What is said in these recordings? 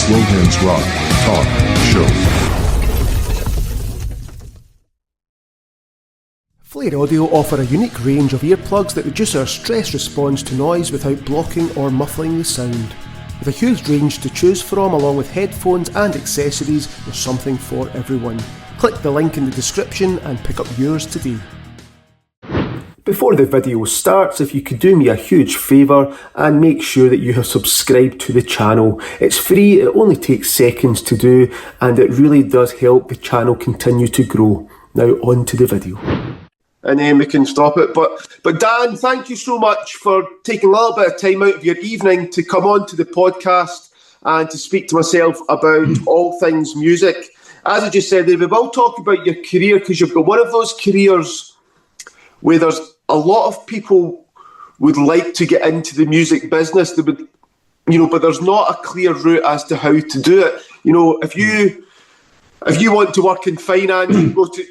Slowhands Rock Talk Show. Flare Audio offer a unique range of earplugs that reduce our stress response to noise without blocking or muffling the sound. With a huge range to choose from along with headphones and accessories, there's something for everyone. Click the link in the description and pick up yours today. Before the video starts, if you could do me a huge favour and make sure that you have subscribed to the channel. It's free, it only takes seconds to do, and it really does help the channel continue to grow. Now on to the video. And then we can stop it. But Dan, thank you so much for taking a little bit of time out of your evening to come on to the podcast and to speak to myself about all things music. As I just said, we will talk about your career, because you've got one of those careers where there's a lot of people would like to get into the music business. They would, but there's not a clear route as to how to do it. If you want to work in finance,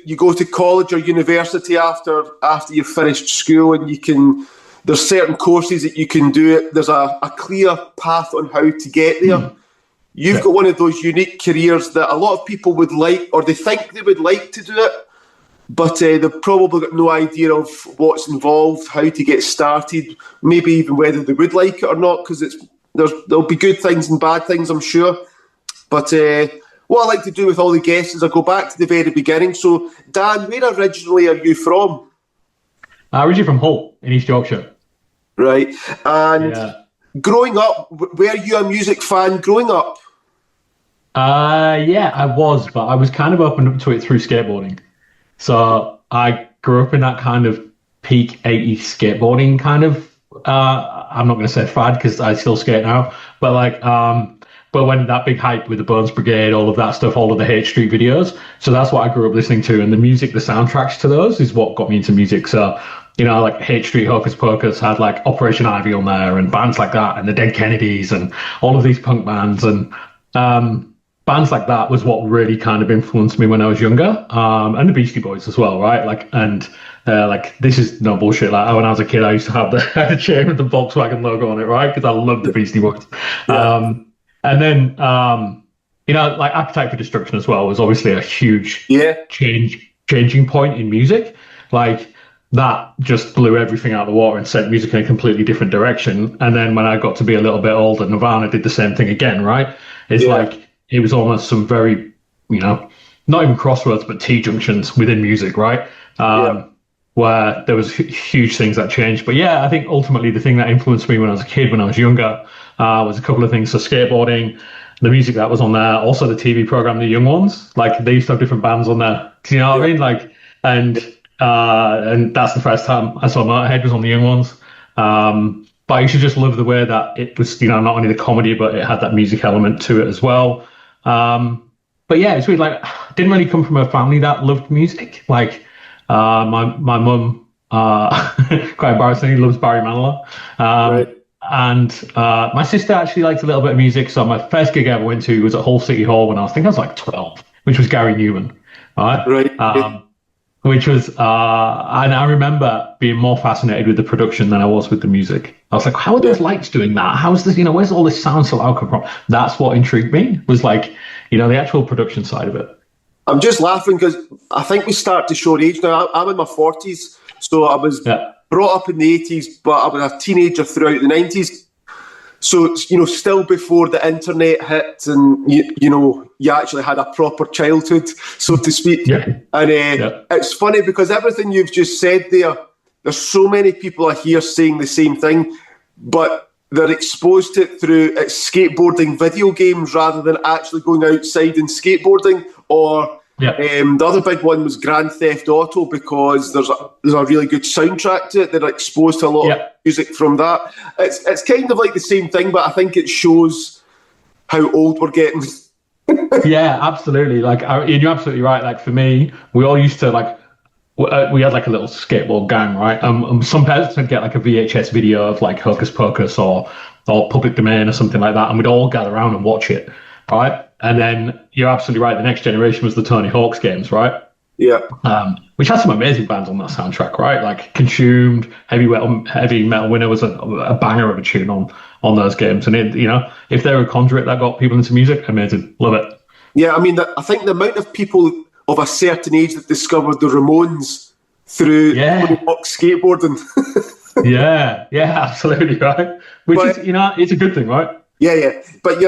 you go to college or university after you've finished school, and there's certain courses that you can do it. There's a clear path on how to get there. You've got one of those unique careers that a lot of people would like, or they think they would like to do it, but they've probably got no idea of what's involved, how to get started, maybe even whether they would like it or not, because there'll be good things and bad things, I'm sure. But what I like to do with all the guests is I go back to the very beginning. So, Dan, where originally are you from? Originally from Hull in East Yorkshire. Right. And growing up, were you a music fan growing up? Yeah, I was, but I was kind of opened up to it through skateboarding. So I grew up in that kind of peak 80s skateboarding kind of, I'm not going to say fad because I still skate now, but but when that big hype with the Bones Brigade, all of that stuff, all of the H Street videos. So that's what I grew up listening to. And the music, the soundtracks to those is what got me into music. So, like H Street Hocus Pocus had like Operation Ivy on there and bands like that, and the Dead Kennedys and all of these punk bands. And bands like that was what really kind of influenced me when I was younger. And the Beastie Boys as well, right? This is no bullshit. Like when I was a kid, I used to have the chain with the Volkswagen logo on it, right? Because I loved the Beastie Boys. Yeah. And then, Appetite for Destruction as well was obviously a huge changing point in music. Like that just blew everything out of the water and sent music in a completely different direction. And then when I got to be a little bit older, Nirvana did the same thing again, right? It was almost some very, not even crossroads, but T-junctions within music, right? Where there was huge things that changed. But yeah, I think ultimately the thing that influenced me when I was a kid, when I was younger, was a couple of things. So skateboarding, the music that was on there, also the TV program, The Young Ones. Like they used to have different bands on there. Do you know what I mean? Like, and that's the first time I saw Motorhead was on The Young Ones. But I used to just love the way that it was, not only the comedy, but it had that music element to it as well. But yeah, it's weird. Like, I didn't really come from a family that loved music. Like, my mum, quite embarrassingly, loves Barry Manilow. Right. And my sister actually liked a little bit of music. So my first gig I ever went to was at Hull City Hall when I was like 12, which was Gary Newman. Right. Which was, and I remember being more fascinated with the production than I was with the music. I was like, how are those lights doing that? How is this, where's all this sound so loud come from? That's what intrigued me, was like, the actual production side of it. I'm just laughing because I think we start to show age now. I'm in my 40s, so I was brought up in the 80s, but I was a teenager throughout the 90s. So, still before the internet hit and, you actually had a proper childhood, so to speak. Yeah. And it's funny because everything you've just said there's so many people I hear saying the same thing, but they're exposed to it through skateboarding video games rather than actually going outside and skateboarding. Or the other big one was Grand Theft Auto, because there's a really good soundtrack to it. They're exposed to a lot of music from that. It's kind of like the same thing, but I think it shows how old we're getting. Yeah, absolutely. Like, you're absolutely right. Like for me, we all used to we had like a little skateboard gang, right? Some parents would get like a VHS video of like Hocus Pocus or Public Domain or something like that, and we'd all gather around and watch it, right? And then you're absolutely right. The next generation was the Tony Hawk's games, right? Yeah. Which has some amazing bands on that soundtrack, right? Like Consumed, Heavy Metal Winner was a banger of a tune on on those games. And if they're a conduit that got people into music, amazing, love it. Yeah, I mean, I think the amount of people of a certain age that discovered the Ramones through skateboarding. yeah, absolutely right. Which is, it's a good thing, right? Yeah. But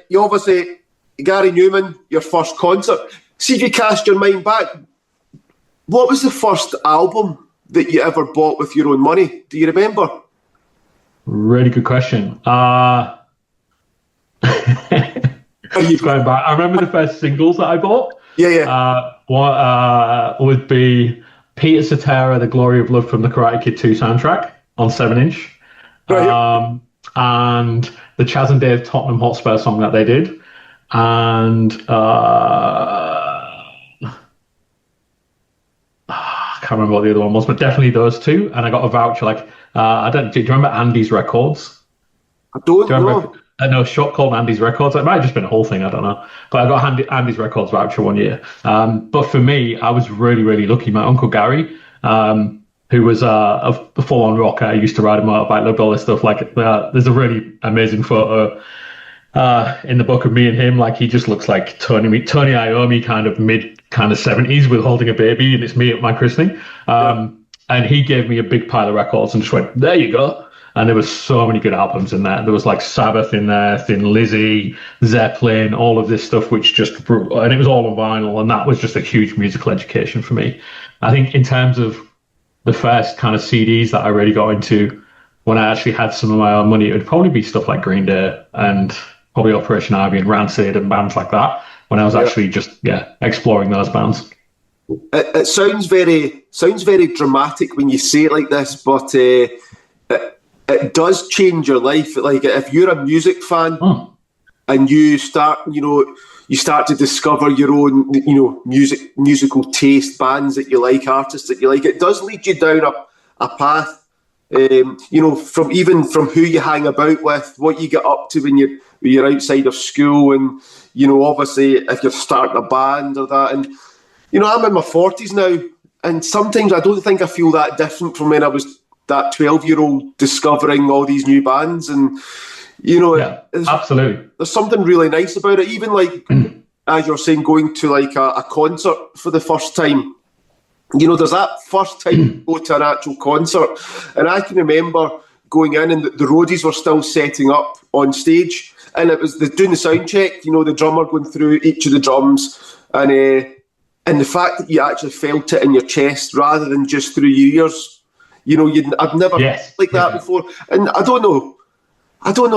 you obviously, Gary Newman, your first concert. See, if you cast your mind back, what was the first album that you ever bought with your own money? Do you remember? Really good question. It's going back. I remember the first singles that I bought. What would be Peter Cetera, The Glory of Love from the Karate Kid 2 soundtrack on 7-inch. Right. And the Chaz and Dave Tottenham Hotspur song that they did. And I can't remember what the other one was, but definitely those two. And I got a voucher. Do you remember Andy's Records? I don't know. I know a shop called Andy's Records. It might have just been a whole thing, I don't know. But I got Andy's Records voucher one year. But for me, I was really, really lucky. My Uncle Gary, who was a full-on rocker, used to ride a motorbike, loved all this stuff. There's a really amazing photo in the book of me and him. He just looks like Tony Iommi, kind of mid-70s with holding a baby, and it's me at my christening. And he gave me a big pile of records and just went, there you go. And there was so many good albums in there. There was Sabbath in there, Thin Lizzy, Zeppelin, all of this stuff, and it was all on vinyl. And that was just a huge musical education for me. I think in terms of the first kind of CDs that I really got into when I actually had some of my own money, it would probably be stuff like Green Day and probably Operation Ivy and Rancid and bands like that, when I was actually just exploring those bands. It sounds very dramatic when you say it like this, but it does change your life. If you're a music fan and you start to discover your own, musical taste, bands that you like, artists that you like, it does lead you down a path. From who you hang about with, what you get up to when you're outside of school, and obviously if you're starting a band or that. And I'm in my 40s now, and sometimes I don't think I feel that different from when I was that 12-year-old discovering all these new bands. And absolutely, there's something really nice about it. Even as you're saying, going to a concert for the first time. There's that first time you go to an actual concert, and I can remember going in and the roadies were still setting up on stage, and it was doing the sound check. The drummer going through each of the drums, and the fact that you actually felt it in your chest rather than just through your ears. I've never felt that before, and I don't know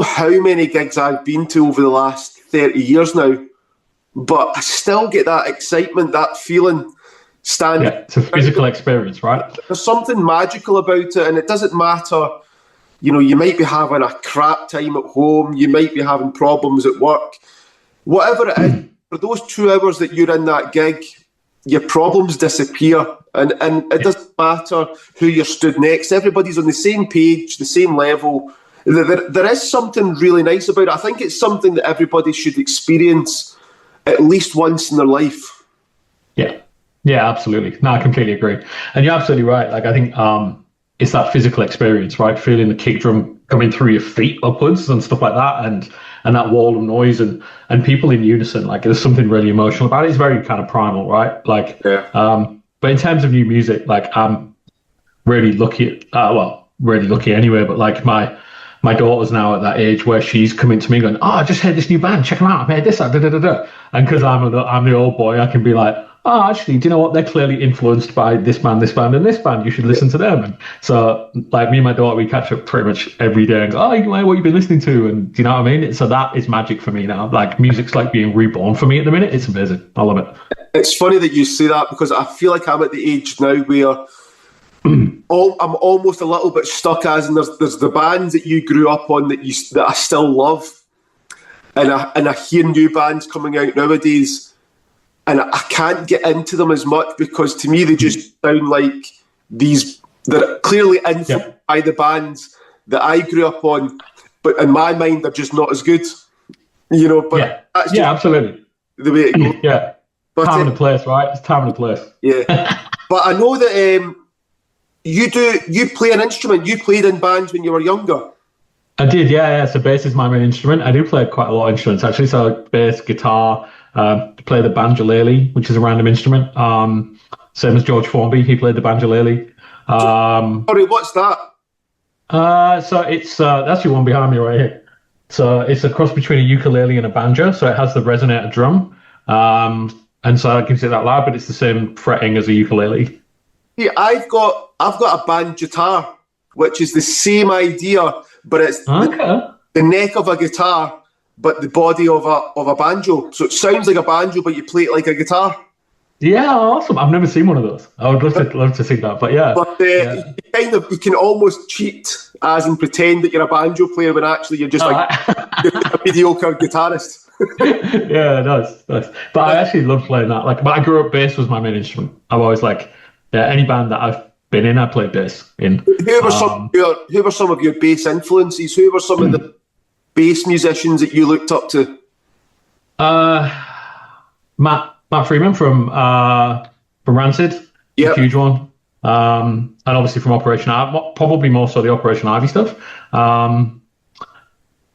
how many gigs I've been to over the last 30 years now, but I still get that excitement, that feeling. It's a physical experience, right? There's something magical about it, and it doesn't matter. You might be having a crap time at home, you might be having problems at work, whatever it is. For those 2 hours that you're in that gig, your problems disappear, and it doesn't matter who you're stood next. Everybody's on the same page, the same level. There is something really nice about it. I think it's something that everybody should experience at least once in their life. Yeah, absolutely. No, I completely agree. And you're absolutely right. I think it's that physical experience, right? Feeling the kick drum coming through your feet upwards and stuff like that, and that wall of noise and people in unison. There's something really emotional about it. It's very kind of primal, right? But in terms of new music, I'm really lucky. Really lucky anyway. But my daughter's now at that age where she's coming to me going, "Oh, I just heard this new band. Check them out. I've heard this. Da, da, da, da." And because I'm the old boy, I can be like, "Oh, actually, do you know what? They're clearly influenced by this band, and this band. You should listen to them." And so, me and my daughter, we catch up pretty much every day and go, "Oh, what you've been listening to?" And do you know what I mean? So that is magic for me now. Music's like being reborn for me at the minute. It's amazing. I love it. It's funny that you say that, because I feel like I'm at the age now where I'm almost a little bit stuck, as in there's the bands that you grew up on that I still love, and I hear new bands coming out nowadays, and I can't get into them as much, because to me they just sound like these, they're clearly influenced by the bands that I grew up on, but in my mind they're just not as good. But that's just absolutely the way it goes. But, time and a place, right? It's time and a place. But I know that you play an instrument. You played in bands when you were younger. I did, yeah. So bass is my main instrument. I do play quite a lot of instruments actually. So bass, guitar, play the banjolele, which is a random instrument. Same as George Formby, he played the banjolele. Sorry, what's that? So it's that's your one behind me right here. So it's a cross between a ukulele and a banjo. So it has the resonator drum, and so that gives it that loud, but it's the same fretting as a ukulele. Yeah, I've got a band guitar, which is the same idea, but it's the neck of a guitar, but the body of a banjo. So it sounds like a banjo, but you play it like a guitar. Yeah, awesome. I've never seen one of those. I would love to see that, but yeah. But you can almost cheat, as in pretend that you're a banjo player when actually you're just you're a mediocre guitarist. Yeah, nice. But I actually love playing that. But I grew up, bass was my main instrument. I've always any band that I've been in, I played bass in. Who were some of your bass influences? Who were some of the bass musicians that you looked up to? Matt Freeman from Rancid, a huge one, and obviously from Operation Ivy, probably more so the Operation Ivy stuff.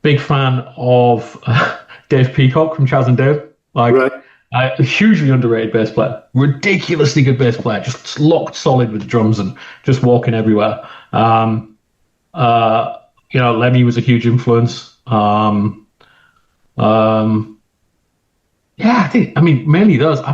Big fan of Dave Peacock from Chaz and Dave, a hugely underrated bass player, ridiculously good bass player, just locked solid with drums and just walking everywhere. Lemmy was a huge influence. Yeah, mainly those. I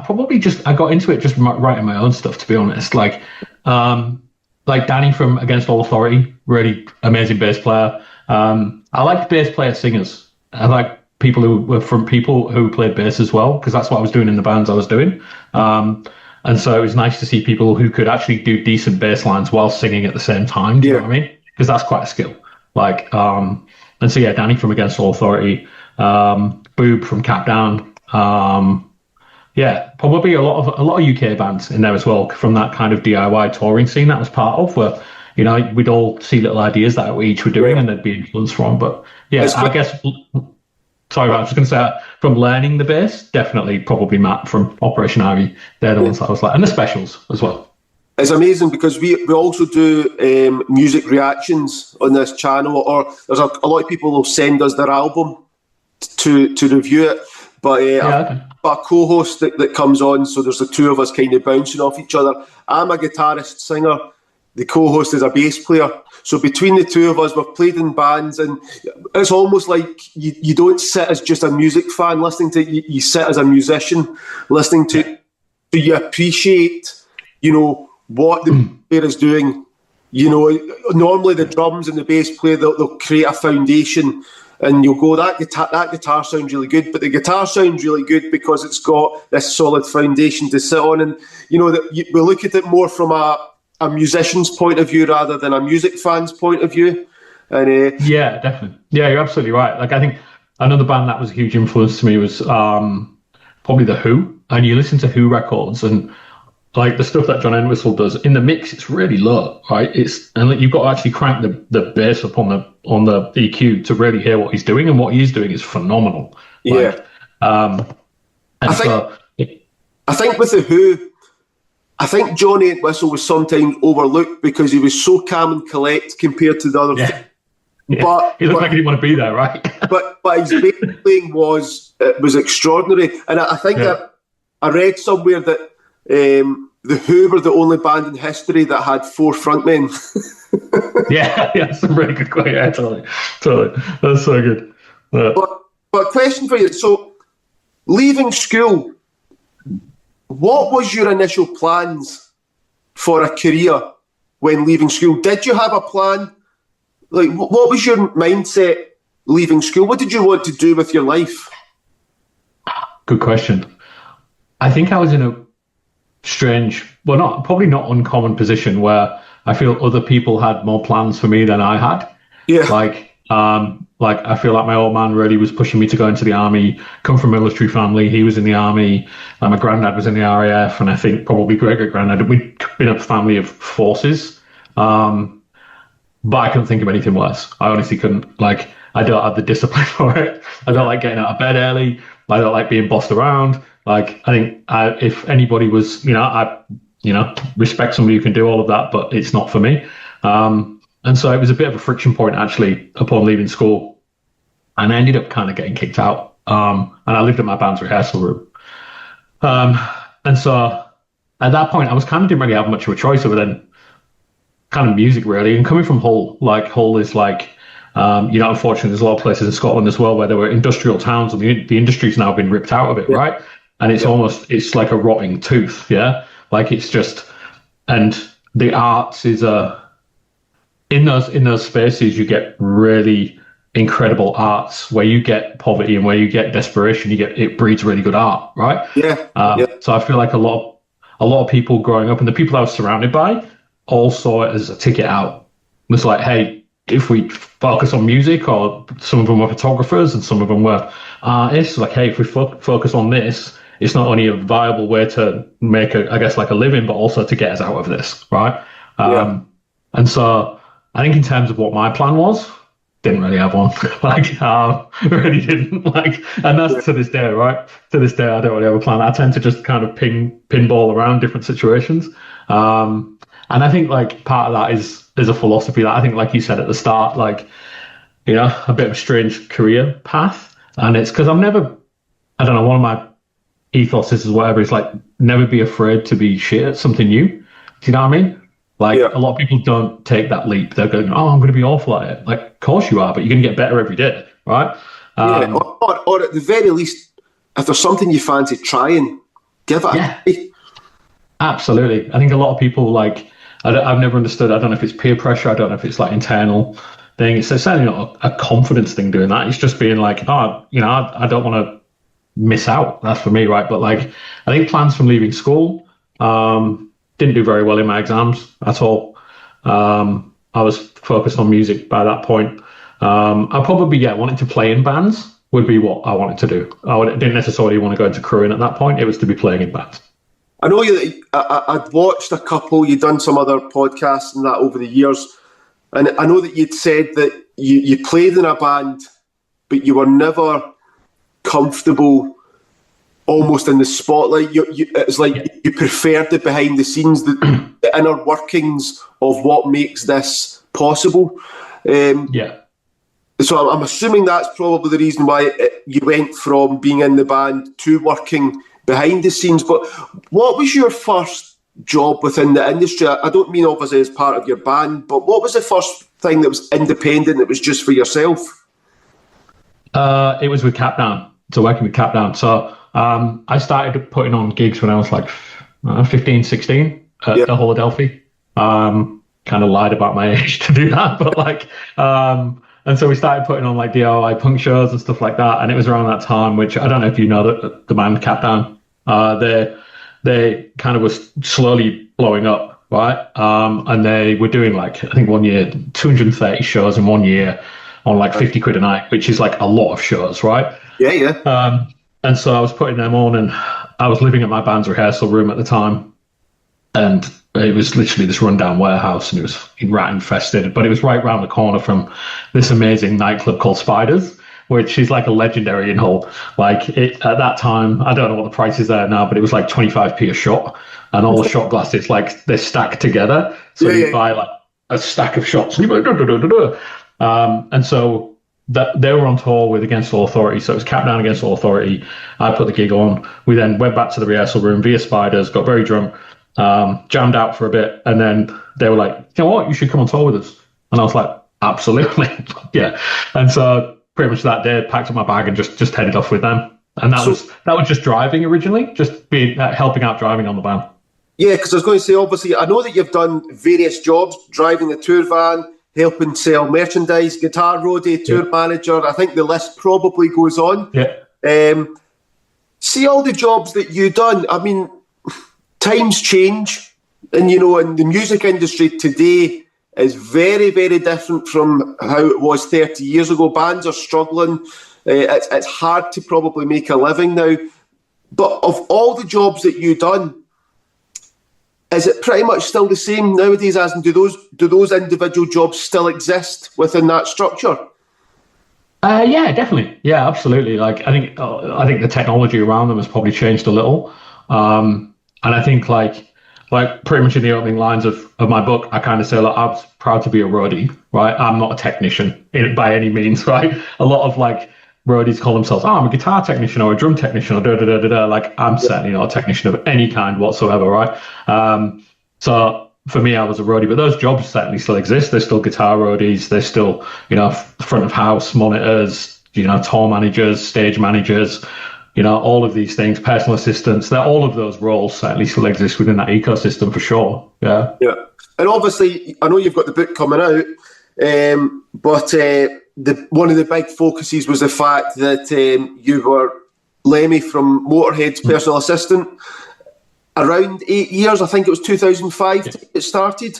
got into it just writing my own stuff, to be honest. Like Danny from Against All Authority, really amazing bass player. I liked bass player singers. I like people who played bass as well, because that's what I was doing in the bands I was doing. And so it was nice to see people who could actually do decent bass lines while singing at the same time. Do you know what I mean? Because that's quite a skill. And so Danny from Against All Authority, Boob from Cap Down. Probably a lot of UK bands in there as well, from that kind of DIY touring scene that I was part of, where we'd all see little ideas that we each were doing and they'd be influenced from. But I guess sorry, I was just going to say, from learning the bass, definitely probably Matt from Operation Ivy. They're the ones that I was and the Specials as well. It's amazing because we also do music reactions on this channel, or there's a lot of people will send us their album to review it. But I've got a co-host that comes on, so there's the two of us kind of bouncing off each other. I'm a guitarist, singer. The co-host is a bass player. So between the two of us, we've played in bands, and it's almost like you don't sit as just a music fan listening to it. You sit as a musician listening to it. So you appreciate, what the player is doing. Normally the drums and the bass player, they'll create a foundation, and you'll go, that guitar sounds really good, but the guitar sounds really good because it's got this solid foundation to sit on. And we look at it more from a musician's point of view rather than a music fan's point of view. And yeah, definitely. Yeah, you're absolutely right. I think another band that was a huge influence to me was probably The Who. And you listen to Who records, and the stuff that John Entwistle does in the mix, it's really low, right? And you've got to actually crank the bass up on the EQ to really hear what he's doing, and what he's doing is phenomenal. I think with The Who, I think Johnny Entwistle was sometimes overlooked because he was so calm and collect compared to the other. Yeah. But he looked like he didn't want to be there, right? but his bass playing was extraordinary, and I think that I read somewhere that The Who were the only band in history that had 4 frontmen. yeah, that's a really good question. Yeah, totally. That's so good. Yeah. But question for you. So, leaving school, what was your initial plans for a career when leaving school? Did you have a plan? What was your mindset leaving school? What did you want to do with your life? Good question. I think I was in a strange, probably not uncommon position where I feel other people had more plans for me than I had. Yeah. I feel like my old man really was pushing me to go into the army. Come from a military family, he was in the army. My granddad was in the RAF, and I think probably great-great-granddad. We'd been a family of forces, but I couldn't think of anything worse. I honestly couldn't. I don't have the discipline for it. I don't like getting out of bed early. I don't like being bossed around. I think if anybody was, I respect somebody who can do all of that, but it's not for me. And And so it was a bit of a friction point, actually, upon leaving school. And I ended up kind of getting kicked out. And I lived at my band's rehearsal room. And so at that point, I was kind of didn't really have much of a choice other than kind of music, really. And coming from Hull, like Hull is like, unfortunately, there's a lot of places in Scotland as well where there were industrial towns and the industry's now been ripped out of it, right? And it's it's like a rotting tooth, yeah? Like it's just, and the arts is in those spaces, you get really incredible arts where you get poverty and where you get desperation, it breeds really good art, right? So I feel like a lot of people growing up and the people I was surrounded by all saw it as a ticket out. It was like, hey, if we focus on music, or some of them were photographers and some of them were artists, like, hey, if we focus on this, it's not only a viable way to make like a living, but also to get us out of this, right? And so I think in terms of what my plan was, didn't really have one. Really didn't. And that's to this day, right? To this day, I don't really have a plan. I tend to just kind of pinball around different situations. And I think like part of that is a philosophy that I think, like you said at the start, like, a bit of a strange career path. And it's because I don't know, one of my ethos is whatever, is like, never be afraid to be shit at something new. Do you know what I mean? Like a lot of people don't take that leap. They're going, oh, I'm going to be awful at it. Like, of course you are, but you're going to get better every day, right? Or at the very least, if there's something you fancy trying, give it a try. Absolutely. I think a lot of people, like, I've never understood, I don't know if it's peer pressure, I don't know if it's like internal thing. It's certainly not a confidence thing doing that. It's just being like, I don't want to miss out. That's for me, right? But like, I think plans from leaving school, didn't do very well in my exams at all. I was focused on music by that point. I probably, wanting to play in bands would be what I wanted to do. Didn't necessarily want to go into crewing at that point. It was to be playing in bands. I know I'd watched a couple, you'd done some other podcasts and that over the years. And I know that you'd said that you played in a band, but you were never comfortable almost in the spotlight. It's like you preferred the behind the scenes, the inner workings of what makes this possible. So I'm assuming that's probably the reason why you went from being in the band to working behind the scenes. But what was your first job within the industry? I don't mean obviously as part of your band, but what was the first thing that was independent, that was just for yourself? It was with Capdown. So working with Capdown. So I started putting on gigs when I was like 15, 16 at the Philadelphia. Kind of lied about my age to do that, but like, and so we started putting on like DIY punk shows and stuff like that. And it was around that time, which I don't know if you know the band Capdown. They kind of was slowly blowing up, right? And they were doing like, I think one year, 230 shows in 1 year on like 50 quid a night, which is like a lot of shows, right? And so I was putting them on, and I was living at my band's rehearsal room at the time, and it was literally this rundown warehouse, and it was rat infested, but it was right round the corner from this amazing nightclub called Spiders, which is like a legendary in Hull. Like at that time, I don't know what the price is there now, but it was like 25p a shot, and all the shot glasses, like they're stacked together. So you buy like a stack of shots, and you and so that they were on tour with Against All Authority. So it was Capdown Against All Authority. I put the gig on. We then went back to the rehearsal room via Spiders, got very drunk, jammed out for a bit, and then they were like, you know what, you should come on tour with us. And I was like, absolutely. And so pretty much that day, packed up my bag and just headed off with them. And that was just driving originally, just being helping out driving on the van. Yeah, because I was going to say, obviously, I know that you've done various jobs, driving the tour van, helping sell merchandise, guitar roadie, tour manager. I think the list probably goes on. See all the jobs that you've done. I mean, times change, and and the music industry today is very, very different from how it was 30 years ago. Bands are struggling. It's hard to probably make a living now. But of all the jobs that you've done, is it pretty much still the same nowadays? As in, do those individual jobs still exist within that structure? Yeah, definitely. Yeah, absolutely. Like I think the technology around them has probably changed a little, and I think like like pretty much in the opening lines of my book, I kind of say, look, I'm proud to be a roadie, right? I'm not a technician by any means, right? A lot of like roadies call themselves, oh, I'm a guitar technician or a drum technician or da da da da da. Like I'm certainly not a technician of any kind whatsoever, right? So for me, I was a roadie, but those jobs certainly still exist. There's still guitar roadies. There's still, front of house monitors, tour managers, stage managers, all of these things, personal assistants. That all of those roles certainly still exist within that ecosystem for sure. Yeah. Yeah. And obviously, I know you've got the book coming out, but one of the big focuses was the fact that you were Lemmy from Motorhead's personal assistant. Around 8 years, I think it was 2005 to get started.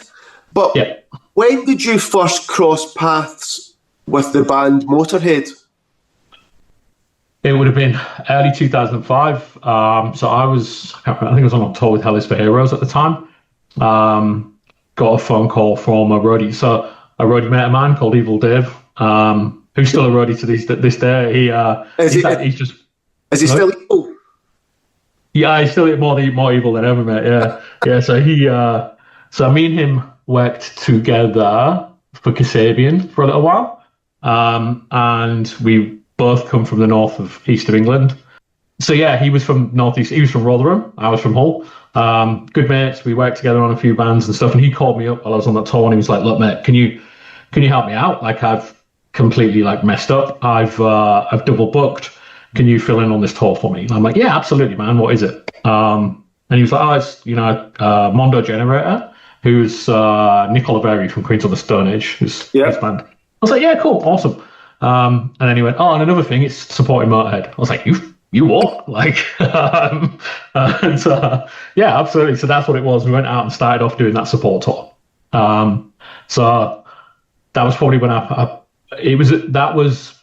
But when did you first cross paths with the band Motorhead? It would have been early 2005. So I think I was on tour with Hell is for Heroes at the time. Got a phone call from a roadie. So a roadie mate of mine called Evil Dave, who's still a roadie to this day. Is he still evil? Yeah, he's still more evil than ever, mate. Yeah. So me and him worked together for Kasabian for a little while, and we both come from the north of east of England. So yeah, he was from northeast. He was from Rotherham. I was from Hull. Good mates. We worked together on a few bands and stuff. And he called me up while I was on that tour, and he was like, "Look, mate, can you help me out? Like, I've completely messed up. I've double booked. Can you fill in on this tour for me?" And I'm like, "Yeah, absolutely, man. What is it?" And he was like, "Oh, it's Mondo Generator, who's Nick Oliveri from Queens of the Stone Age, his band." I was like, "Yeah, cool, awesome." And then he went, "Oh, and another thing, it's supporting Motorhead." I was like, "You what?" Yeah, absolutely. So that's what it was. We went out and started off doing that support tour. So that was probably when that was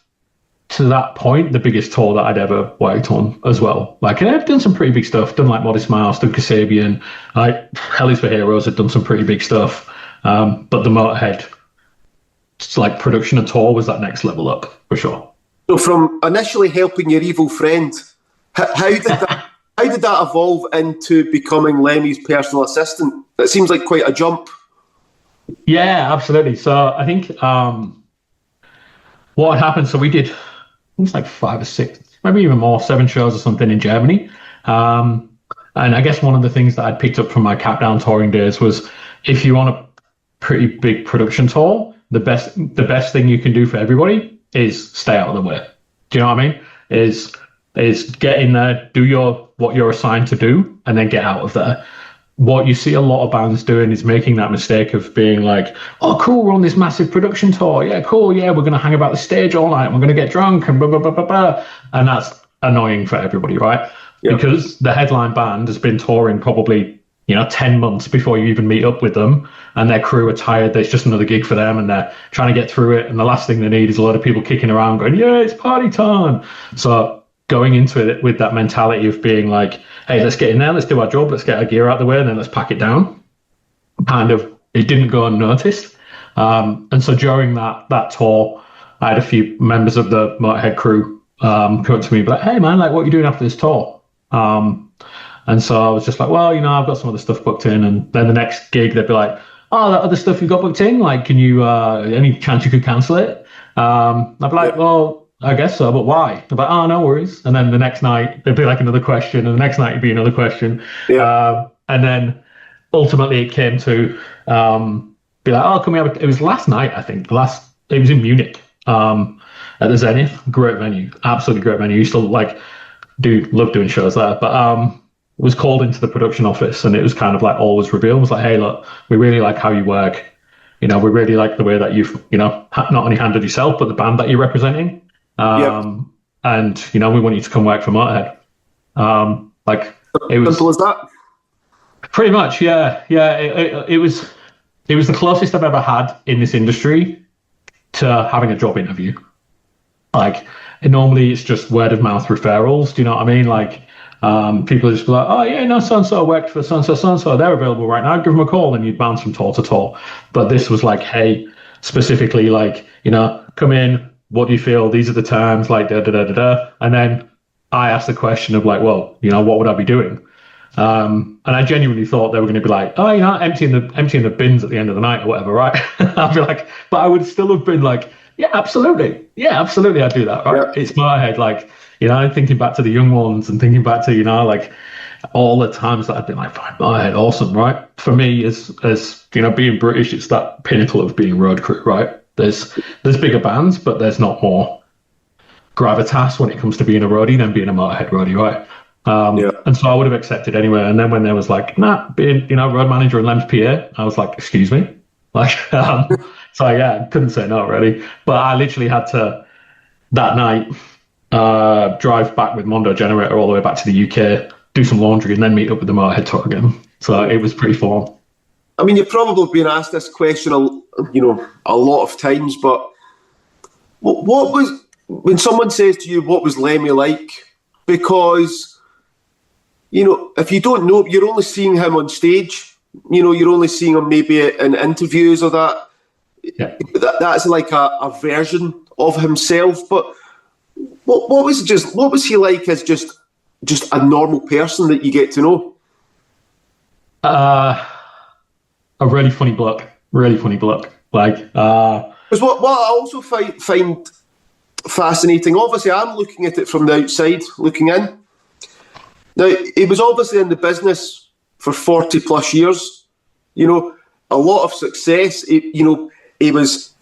to that point the biggest tour that I'd ever worked on as well. And I've done some pretty big stuff. Done Modest Mouse, done Kasabian, Hell is for Heroes. Had done some pretty big stuff. But the Motorhead production and tour was that next level up for sure. So from initially helping your evil friend, how did that evolve into becoming Lemmy's personal assistant? It seems like quite a jump. Yeah, absolutely. So I think what had happened, so we did, I think it's 5 or 6, maybe even more, 7 shows or something in Germany. And I guess one of the things that I'd picked up from my Cap Down touring days was if you want a pretty big production tour, the best thing you can do for everybody is stay out of the way. Do you know what I mean? Is get in there, do what you're assigned to do, and then get out of there. What you see a lot of bands doing is making that mistake of being like, "Oh, cool, we're on this massive production tour. Yeah, cool. Yeah, we're going to hang about the stage all night. We're going to get drunk and blah, blah, blah, blah, blah." And that's annoying for everybody, right? Yep. Because the headline band has been touring probably, 10 months before you even meet up with them, and their crew are tired. There's just another gig for them, and they're trying to get through it. And the last thing they need is a lot of people kicking around going, "Yeah, it's party time." So going into it with that mentality of being like, "Hey, let's get in there, let's do our job, let's get our gear out of the way, and then let's pack it down." It didn't go unnoticed. And so during that tour, I had a few members of the Motorhead crew come up to me and be like, "Hey man, what are you doing after this tour?" And so I was just like, "Well, I've got some other stuff booked in." And then the next gig, they'd be like, "Oh, that other stuff you've got booked in, can you, any chance you could cancel it?" I'd be like, "Well, I guess so, but why?" They're like, "Oh, no worries." And then the next night, there'd be another question, and the next night it'd be another question. Yeah. And then ultimately it came to be like, "Oh, can we have it was last night, I think. It was in Munich at the Zenith. Great venue. Absolutely great venue. Used to love doing shows there. But was called into the production office, and it was kind of all was revealed. It was like, "Hey, look, we really like how you work. We really like the way that you've, not only handled yourself, but the band that you're representing. And, we want you to come work for Motorhead." It was simple as that. Pretty much, yeah. It was the closest I've ever had in this industry to having a job interview. Normally it's just word of mouth referrals. Do you know what I mean? People just be like, "Oh yeah, no, so-and-so worked for so-and-so, they're available right now, give them a call," and you'd bounce from tour to tour. But this was hey, specifically come in, what do you feel? These are the terms, da da da da da. And then I asked the question of well, what would I be doing? And I genuinely thought they were going to be like, oh, emptying the bins at the end of the night or whatever, right? I'd be like, but I would still have been like, yeah, absolutely, I'd do that, right? Yeah. It's Motorhead, like, thinking back to the young ones and thinking back to, like all the times that I'd been like, fine, Motorhead, awesome, right? For me, as being British, it's that pinnacle of being road crew, right? There's bigger bands, but there's not more gravitas when it comes to being a roadie than being a Motorhead roadie, right? And so I would have accepted anyway. And then when there was like, being, road manager and Lem's PA, I was like, excuse me? Like, so yeah, couldn't say no really. But I literally had to, that night, drive back with Mondo Generator all the way back to the UK, do some laundry, and then meet up with the Motorhead tour again. So it was pretty fun. I mean, you've probably been asked this question, a lot of times, but what was, when someone says to you, what was Lemmy like? Because, if you don't know, you're only seeing him on stage, you're only seeing him maybe in interviews or that. Yeah. That's like a version of himself. But what was he like as just a normal person that you get to know? A really funny bloke. Like, because what I also find fascinating, obviously I'm looking at it from the outside, looking in. Now, he was obviously in the business for 40 plus years, a lot of success. He was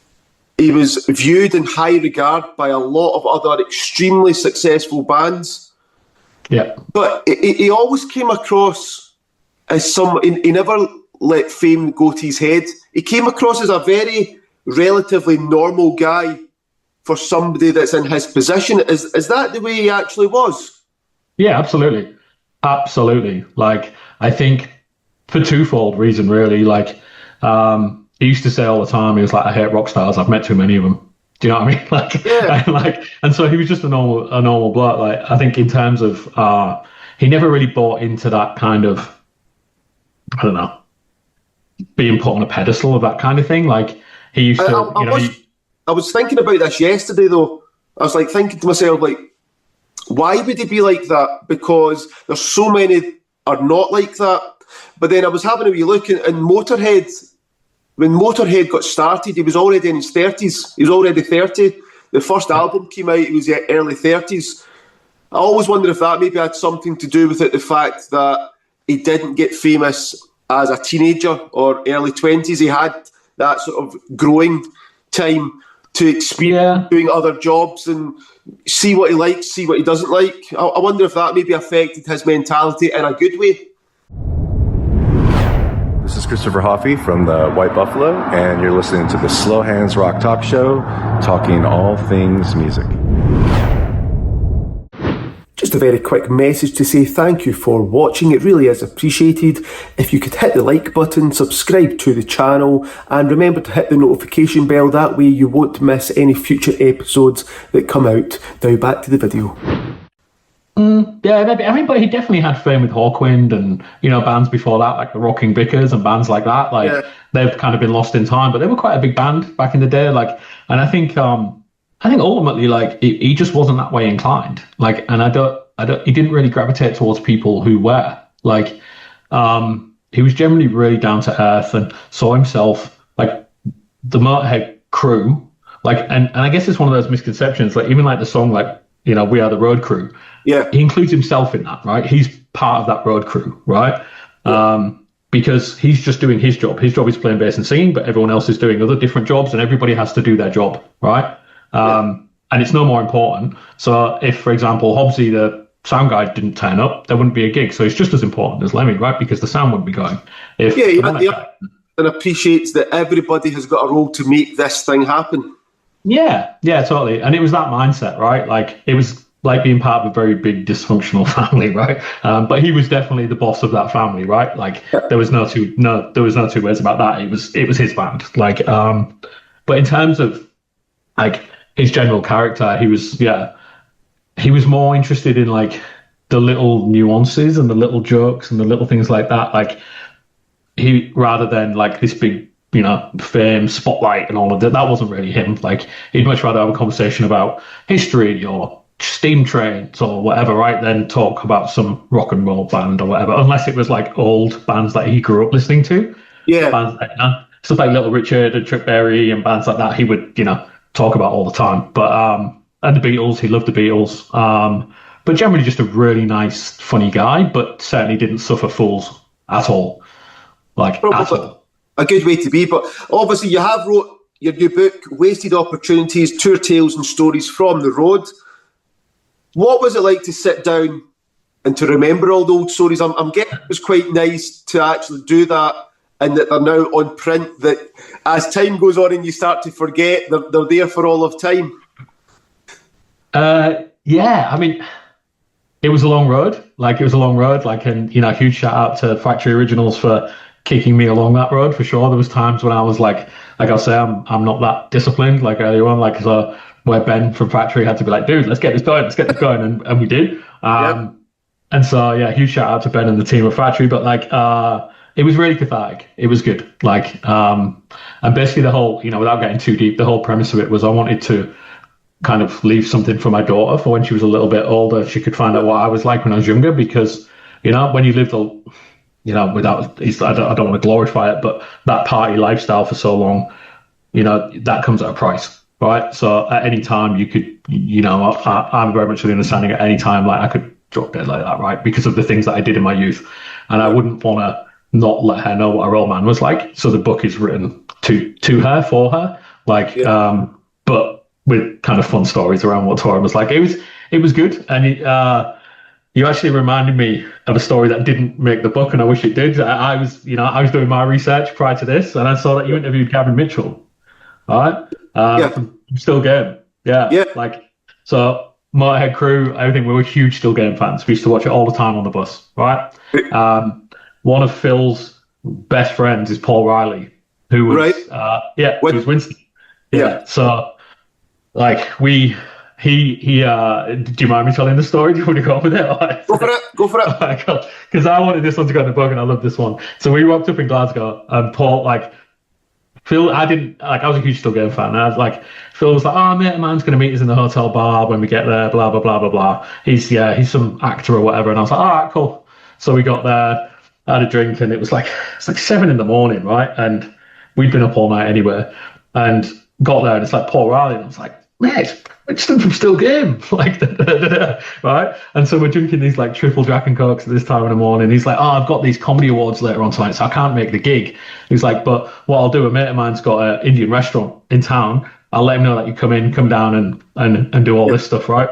viewed in high regard by a lot of other extremely successful bands. Yeah. But he always came across as he never let fame go to his head. He came across as a very relatively normal guy for somebody that's in his position. Is that the way he actually was? Yeah, absolutely. Like, I think for twofold reason, really. Like, he used to say all the time, he was like, I hate rock stars. I've met too many of them. Do you know what I mean? Like, yeah. And so he was just a normal bloke. Like, I think in terms of, he never really bought into that kind of, I don't know, being put on a pedestal of that kind of thing. Like, he used to, I was thinking about this yesterday, though. I was like thinking to myself, like, why would he be like that? Because there's so many are not like that. But then I was having a wee look in Motorhead. When Motorhead got started, he was already in his 30s. He was already 30. The first album came out, he was in early 30s. I always wonder if that maybe had something to do with it, the fact that he didn't get famous as a teenager or early 20s. He had that sort of growing time to experience doing other jobs and see what he likes, see what he doesn't like. I wonder if that maybe affected his mentality in a good way. This is Christopher Hoffey from the White Buffalo, and you're listening to the Slowhands Rock Talk Show, talking all things music. Just a very quick message to say thank you for watching. It really is appreciated. If you could hit the like button, subscribe to the channel, and remember to hit the notification bell. That way you won't miss any future episodes that come out. Now back to the video. Yeah, maybe. I mean, but he definitely had fame with Hawkwind and, bands before that, like the Rocking Vickers and bands like that. Like, they've kind of been lost in time, but they were quite a big band back in the day. Like, and I think ultimately, like, he just wasn't that way inclined. Like, and he didn't really gravitate towards people who were. Like, he was generally really down to earth and saw himself, like, the Motorhead crew. Like, and I guess it's one of those misconceptions, like, even like the song, like, We Are the Road Crew. Yeah. He includes himself in that, right? He's part of that road crew, right? Yeah. Because he's just doing his job. His job is playing bass and singing, but everyone else is doing other different jobs and everybody has to do their job, right? And it's no more important. So if, for example, Hobbsy, the sound guy, didn't turn up, there wouldn't be a gig. So it's just as important as Lemmy, right? Because the sound wouldn't be going. And appreciates that everybody has got a role to make this thing happen. Yeah, totally. And it was that mindset, right? Like, it was like being part of a very big dysfunctional family, right? But he was definitely the boss of that family, right? Like, there was no two ways about that. It was his band. Like, but in terms of like his general character, he was more interested in like the little nuances and the little jokes and the little things like that. Like, he, rather than like this big, fame, spotlight and all of that wasn't really him. Like, he'd much rather have a conversation about history or steam trains or whatever, right? Then talk about some rock and roll band or whatever, unless it was like old bands that he grew up listening to. Yeah. Bands like, stuff like Little Richard and Chuck Berry and bands like that he would, talk about all the time. But and the Beatles, he loved the Beatles. But generally just a really nice, funny guy, but certainly didn't suffer fools at all. At all. A good way to be. But obviously you have wrote your new book, Wasted Opportunities, Tour Tales and Stories from the Road. What was it like to sit down and to remember all the old stories? I'm getting it was quite nice to actually do that, and that they're now on print, that as time goes on and you start to forget, they're there for all of time. Yeah, I mean, it was a long road. And, huge shout out to Factory Originals for kicking me along that road for sure. There was times when I was like I'll say, I'm not that disciplined like earlier on, so where Ben from Factory had to be like, dude, let's get this going, and we did. And so, yeah, huge shout out to Ben and the team at Factory. But it was really cathartic. It was good. And basically the whole, without getting too deep, the whole premise of it was I wanted to kind of leave something for my daughter for when she was a little bit older. She could find out what I was like when I was younger, because, when you lived without, I don't want to glorify it, but that party lifestyle for so long, that comes at a price, right? So at any time you could, I'm very much of the understanding at any time, I could drop dead like that, right? Because of the things that I did in my youth. And I wouldn't want to not let her know what a real man was like. So the book is written to her, for her, but with kind of fun stories around what touring was like. It was good. And you actually reminded me of a story that didn't make the book, and I wish it did. I was doing my research prior to this, and I saw that you interviewed Gavin Mitchell, all right? From Still Game. Yeah. So Motorhead crew, everything, we were huge Still Game fans. We used to watch it all the time on the bus, right? One of Phil's best friends is Paul Riley, who was, who was Winston. Yeah. So, do you mind me telling the story? Do you want to go with it? Go for it. Because I wanted this one to go in the book, and I love this one. So we rocked up in Glasgow, and Paul, Phil, I was a huge Still Game fan. And I was Phil was like, oh, mate, a man's going to meet us in the hotel bar when we get there, blah, blah, blah, blah, blah. He's some actor or whatever. And I was like, all right, cool. So we got there, had a drink, and it was like 7 a.m, right? And we'd been up all night anyway, and got there, and it's Paul Riley, and I was like, mate, it's from Still Game, right? And so we're drinking these triple Jack and Cokes at this time in the morning. He's like, oh, I've got these comedy awards later on tonight, so I can't make the gig. He's like, but what I'll do, a mate of mine's got an Indian restaurant in town. I'll let him know that you come down and do all this stuff, right?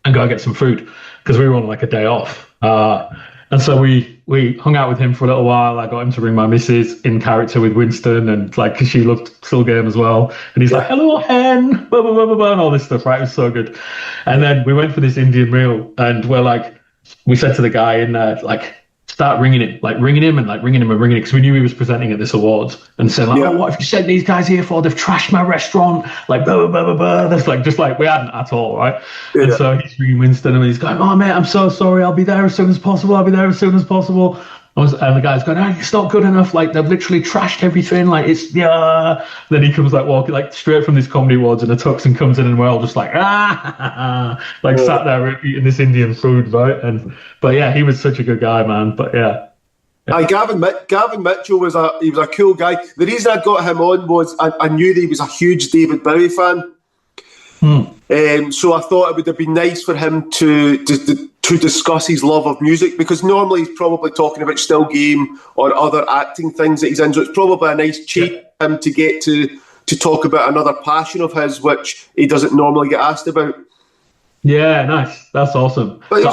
And go get some food, because we were on a day off. And so we hung out with him for a little while. I got him to bring my missus in character with Winston, and because she loved Still Game as well. And he's like, hello, hen, blah, blah, blah, blah, blah, and all this stuff, right? It was so good. And then we went for this Indian meal, and we said to the guy in there, start ringing him, ringing him, because we knew he was presenting at this awards, and said, oh, what have you sent these guys here for? They've trashed my restaurant, blah, blah, blah, blah, blah. That's we hadn't at all, right? Yeah. And so he's ringing Winston, and he's going, oh, mate, I'm so sorry. I'll be there as soon as possible. And the guy's going, it's not good enough. They've literally trashed everything. It's, yeah. Then he comes walking straight from this comedy awards in a tux, and comes in, and we're all just sat there eating this Indian food, right? But yeah, he was such a good guy, man. But yeah. Gavin Mitchell was a cool guy. The reason I got him on was I knew that he was a huge David Bowie fan. So I thought it would have been nice for him to discuss his love of music, because normally he's probably talking about Still Game or other acting things that he's into. It's probably a nice treat for him to get to talk about another passion of his, which he doesn't normally get asked about. Yeah, nice. That's awesome. But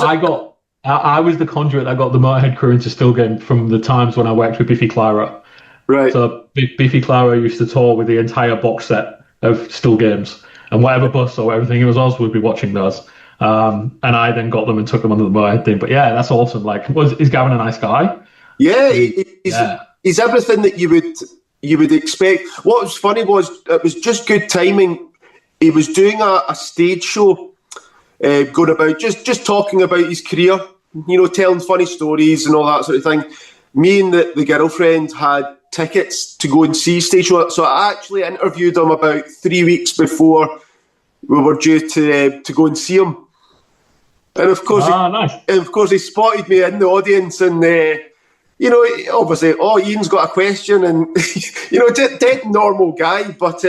I was the conduit that got the Motorhead crew into Still Game from the times when I worked with Biffy Clyro. Right. So Biffy Clyro used to tour with the entire box set of Still Games, and whatever bus or everything it was us would be watching those. And I then got them and took them under the Motorhead thing. But yeah, that's awesome. Is Gavin a nice guy? Yeah, he's everything that you would expect. What was funny was it was just good timing. He was doing a stage show, going about just talking about his career, telling funny stories and all that sort of thing. Me and the girlfriend had tickets to go and see stage show, so I actually interviewed him about 3 weeks before we were due to go and see him. And of course, nice. And of course, he spotted me in the audience, and obviously, Ian's got a question, and dead normal guy, but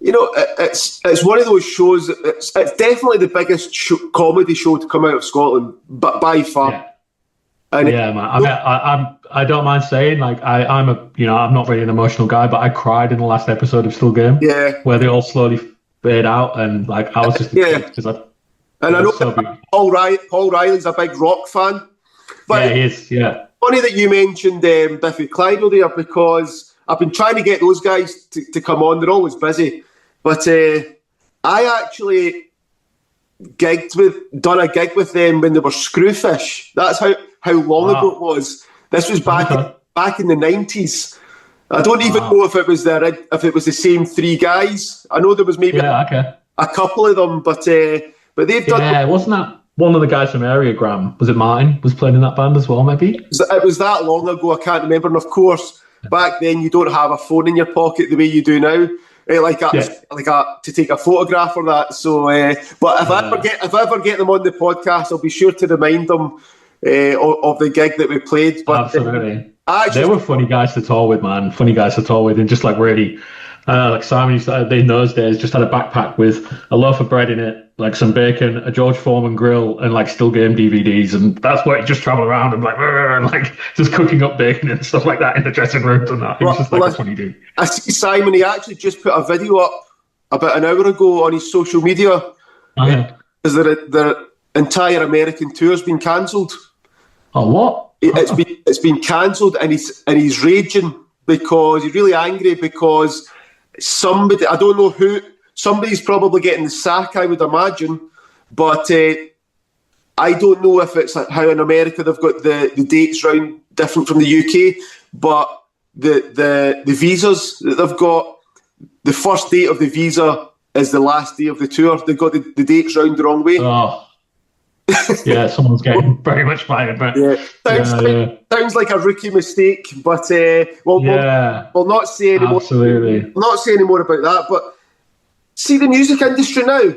it's one of those shows. It's definitely the biggest comedy show to come out of Scotland, but by far. Yeah. And man. I don't mind saying, like, I'm not really an emotional guy, but I cried in the last episode of Still Game. Yeah. Where they all slowly fade out, and like I was just because and I know Paul Riley's a big rock fan. But he is. Yeah. Funny that you mentioned Biffy Clyro there, because I've been trying to get those guys to come on. They're always busy, but I actually done a gig with them when they were Screwfish. That's how long ago it was. This was back in the 90s. I don't even know if it was the same three guys. I know there was maybe a couple of them, but they've done. Yeah, wasn't that one of the guys from Areagram? Was it Martin was playing in that band as well? Maybe it was that long ago. I can't remember. And of course, back then you don't have a phone in your pocket the way you do now. To take a photograph or that. So, but if I ever get them on the podcast, I'll be sure to remind them of the gig that we played. But absolutely, they were funny guys to tour with, man. Funny guys to tour with, and just like really, like Simon used to, in those days, just had a backpack with a loaf of bread in it, like some bacon, a George Foreman grill, and like Still Game DVDs, and that's where he just travel around and like just cooking up bacon and stuff like that in the dressing rooms and that. He was just like a funny dude. I see Simon. He actually just put a video up about an hour ago on his social media because their entire American tour's been cancelled. Oh, what? It's been cancelled, and he's raging because he's really angry because somebody, I don't know who, somebody's probably getting the sack, I would imagine, but I don't know if it's how in America they've got the dates round different from the UK, but the visas that they've got, the first date of the visa is the last day of the tour. They've got the dates round the wrong way. Oh. Yeah, someone's getting very much fired, but sounds like a rookie mistake. But we'll not say any more. Absolutely, we'll not say any more about that. But see the music industry now.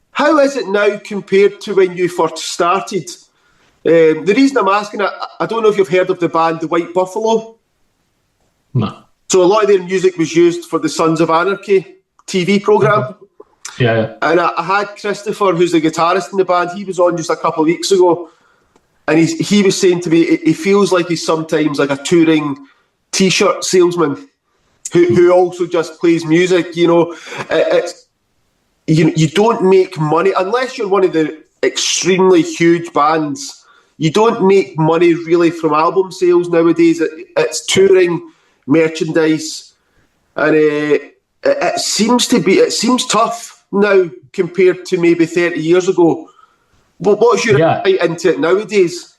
How is it now compared to when you first started? The reason I'm asking, I don't know if you've heard of the band The White Buffalo. No. So a lot of their music was used for the Sons of Anarchy TV program. Yeah. And I had Christopher, who's the guitarist in the band. He was on just a couple of weeks ago, and he was saying to me, he feels like he's sometimes like a touring T-shirt salesman who also just plays music. You know, you don't make money unless you're one of the extremely huge bands. You don't make money really from album sales nowadays. It's touring, merchandise, and it seems tough now compared to maybe 30 years ago. But what's your insight into it nowadays?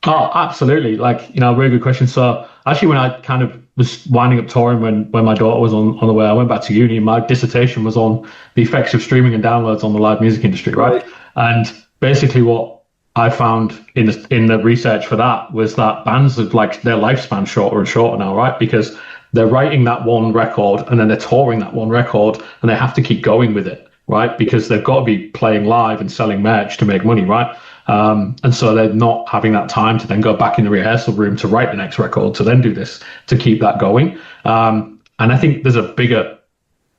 Oh, absolutely. Like, really good question. So actually, when I kind of was winding up touring when my daughter was on the way, I went back to uni. My dissertation was on the effects of streaming and downloads on the live music industry, right? And basically what I found in the research for that was that bands have like their lifespan shorter and shorter now, right? Because they're writing that one record and then they're touring that one record and they have to keep going with it, right? Because they've got to be playing live and selling merch to make money, right? And so they're not having that time to then go back in the rehearsal room to write the next record, to then do this, to keep that going. And I think there's a bigger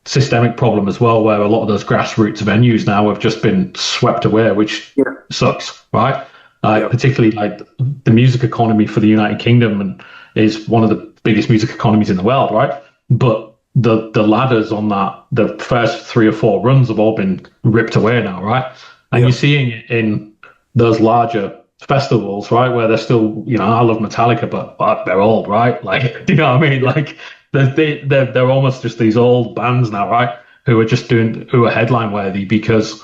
systemic problem as well, where a lot of those grassroots venues now have just been swept away, which sucks, right? Particularly like the music economy for the United Kingdom is one of the biggest music economies in the world, right? But the ladders on that, the first 3 or 4 runs have all been ripped away now, right? And you're seeing it in those larger festivals, right? Where they're still, I love Metallica, but they're old, right? Like, do you know what I mean? Like, they're almost just these old bands now, right? Who are headline worthy because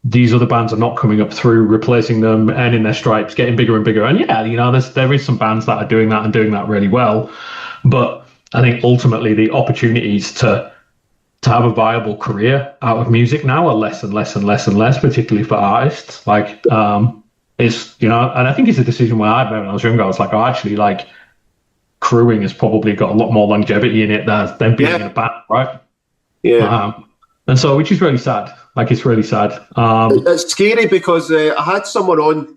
these other bands are not coming up through, replacing them, earning their stripes, getting bigger and bigger. And there is some bands that are doing that and doing that really well. But I think ultimately the opportunities to have a viable career out of music now are less and less and less and less, particularly for artists. Like, and I think it's a decision where I made when I was younger. I was like, actually, like, crewing has probably got a lot more longevity in it than being in a band, right? Yeah. And so, which is really sad. Like, it's really sad. It's scary because I had someone on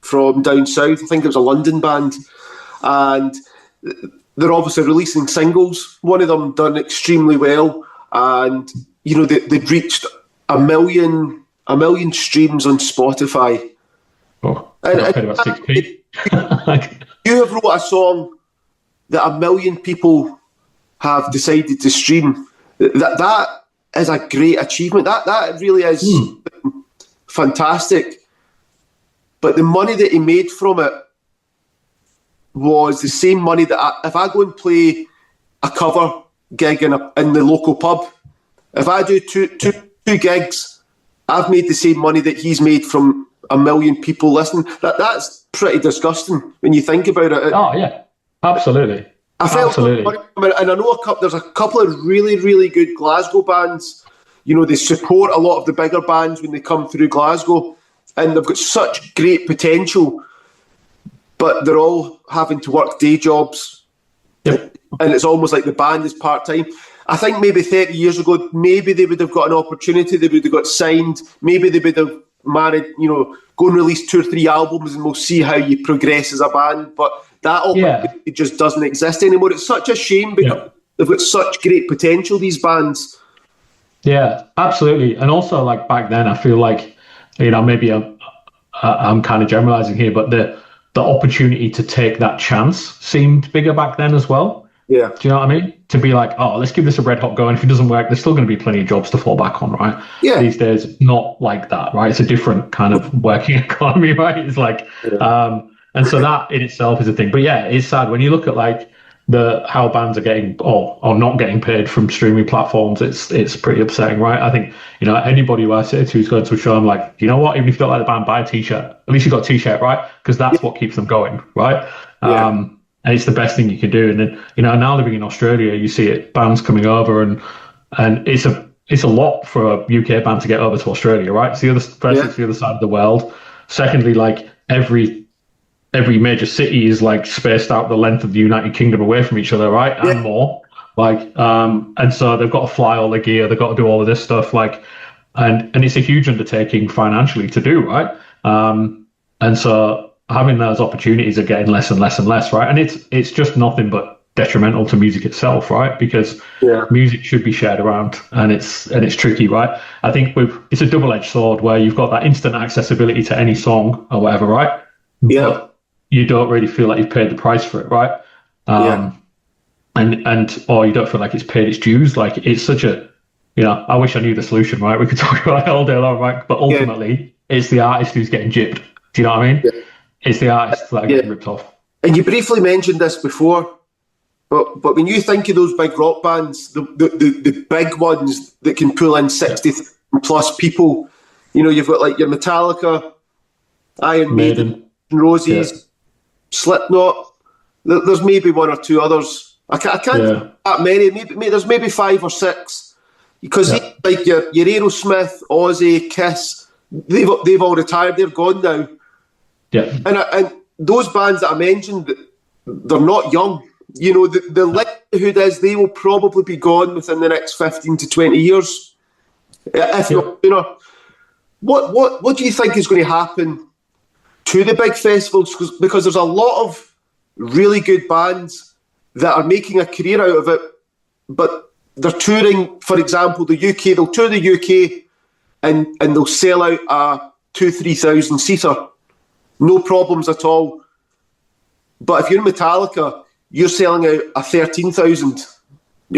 from down south. I think it was a London band, and they're obviously releasing singles. One of them done extremely well, and they'd reached a million streams on Spotify. Oh, I paid about 6p. You have wrote a song that 1 million people have decided to stream. That is a great achievement. That really is fantastic. But the money that he made from it was the same money that if I go and play a cover gig in the local pub, if I do two gigs, I've made the same money that he's made from 1 million people listening. That's pretty disgusting when you think about it. Oh yeah, absolutely. I felt absolutely. And I know there's a couple of really, really good Glasgow bands. They support a lot of the bigger bands when they come through Glasgow, and they've got such great potential, but they're all having to work day jobs. Yep. And it's almost like the band is part-time. I think maybe 30 years ago, maybe they would have got an opportunity, they would have got signed, maybe they would have managed, go and release 2 or 3 albums and we'll see how you progress as a band. But that opportunity just doesn't exist anymore. It's such a shame because they've got such great potential, these bands. Yeah, absolutely. And also, like, back then, I feel like, maybe I'm kind of generalizing here, but the opportunity to take that chance seemed bigger back then as well. Yeah. Do you know what I mean? To be like, oh, let's give this a red hot go, and if it doesn't work, there's still going to be plenty of jobs to fall back on, right? Yeah. These days, it's not like that, right? It's a different kind of working economy, right? It's like, and so that in itself is a thing. But yeah, it's sad when you look at like how bands are getting or not getting paid from streaming platforms. It's pretty upsetting, right? I think anybody who I say to who's going to a show, I'm like, you know what? Even if you don't like the band, buy a t-shirt. At least you got a t-shirt, right? Because that's what keeps them going, right? Yeah. And it's the best thing you can do. And then now living in Australia, you see bands coming over, and it's a lot for a UK band to get over to Australia, right? It's it's the other side of the world. Secondly, like every major city is like spaced out the length of the United Kingdom away from each other, right? And more. Like, and so they've got to fly all their gear, they've got to do all of this stuff, like, and it's a huge undertaking financially to do, right? And so having those opportunities are getting less and less and less, right? And it's just nothing but detrimental to music itself, right? Because music should be shared around, and it's tricky, right? I think it's a double-edged sword where you've got that instant accessibility to any song or whatever, right? Yeah. But you don't really feel like you've paid the price for it, right? And or you don't feel like it's paid its dues. Like, it's such a, I wish I knew the solution, right? We could talk about it all day long, right? But ultimately, it's the artist who's getting gypped. Do you know what I mean? Yeah. It's the artists that are getting ripped off. And you briefly mentioned this before, but when you think of those big rock bands, the big ones that can pull in 60 plus people, you've got like your Metallica, Iron Maiden, Roses, Slipknot. There's maybe 1 or 2 others. I can't that many. Maybe there's maybe 5 or 6, because like your Aerosmith, Ozzy, Kiss, they've all retired. They're gone now. Yeah, and those bands that I mentioned, they're not young. The likelihood is they will probably be gone within the next 15 to 20 years. If not, what do you think is going to happen to the big festivals? Because there's a lot of really good bands that are making a career out of it, but they're touring, for example, the UK. They'll tour the UK and they'll sell out a 2,000-3,000 seater. No problems at all. But if you're Metallica, you're selling out a 13,000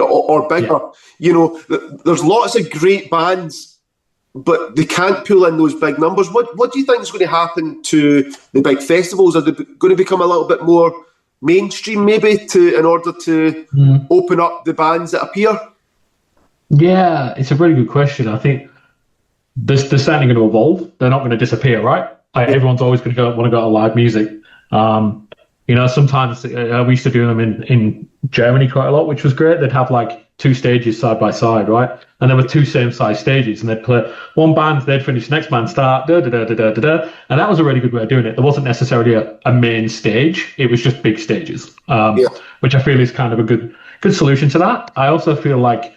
or bigger. There's lots of great bands, but they can't pull in those big numbers. What do you think is going to happen to the big festivals? Are they going to become a little bit more mainstream, maybe, in order to open up the bands that appear? Yeah, it's a really good question. I think they're certainly going to evolve. They're not going to disappear, right? Everyone's always going to want to go to live music. Sometimes we used to do them in Germany quite a lot, which was great. They'd have like 2 stages side by side, right? And there were 2 same size stages, and they'd play one band, they'd finish, next band start, and that was a really good way of doing it. There wasn't necessarily a main stage; it was just big stages, which I feel is kind of a good solution to that. I also feel like